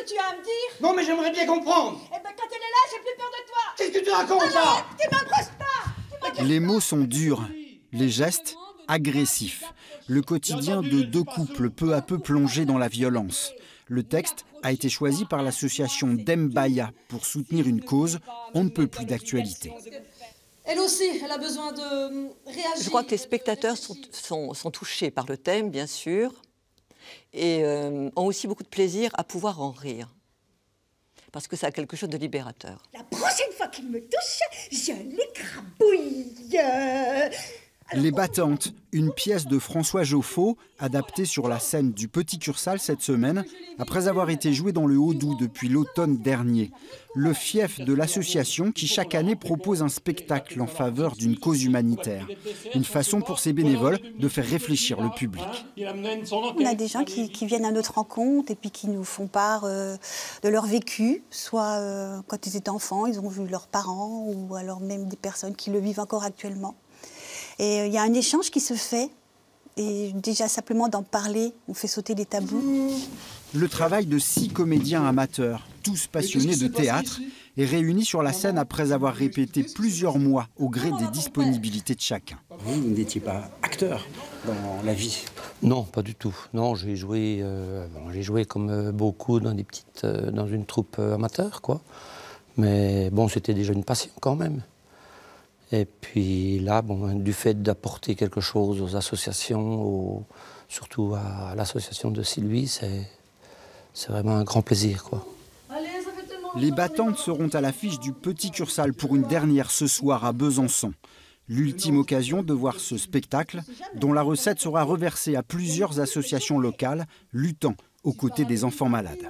tu as à me dire? Non, mais j'aimerais bien comprendre. Eh ben, quand elle est là, j'ai plus peur de toi. Qu'est-ce que tu racontes, là? Tu m'approches pas. Les mots sont durs, les gestes agressifs. Le quotidien de deux couples peu à peu plongés dans la violence. Le texte a été choisi par l'association Dembaya pour soutenir une cause on ne peut plus d'actualité. Elle aussi, elle a besoin de réagir. Je crois que les spectateurs sont touchés par le thème, bien sûr, et ont aussi beaucoup de plaisir à pouvoir en rire. Parce que ça a quelque chose de libérateur. La prochaine fois qu'il me touche, je l'écrabouille. Les Battantes, une pièce de François Joffo, adaptée sur la scène du Petit Cursal cette semaine, après avoir été jouée dans le Haut-Doubs depuis l'automne dernier. Le fief de l'association qui chaque année propose un spectacle en faveur d'une cause humanitaire. Une façon pour ses bénévoles de faire réfléchir le public. On a des gens qui viennent à notre rencontre et puis qui nous font part de leur vécu, soit quand ils étaient enfants, ils ont vu leurs parents, ou alors même des personnes qui le vivent encore actuellement. Et il y a un échange qui se fait, et déjà simplement d'en parler, on fait sauter les tabous. Le travail de 6 comédiens amateurs, tous passionnés de théâtre, est réuni sur la scène après avoir répété plusieurs mois au gré des disponibilités de chacun. Vous n'étiez pas acteur dans la vie? Non, pas du tout. Non, j'ai joué comme beaucoup dans une troupe amateur, quoi. Mais bon, c'était déjà une passion quand même. Et puis là, bon, du fait d'apporter quelque chose aux associations, surtout à l'association de Sylvie, c'est vraiment un grand plaisir, quoi. Les Battantes seront à l'affiche du Petit Cursal pour une dernière ce soir à Besançon. L'ultime occasion de voir ce spectacle, dont la recette sera reversée à plusieurs associations locales luttant aux côtés des enfants malades.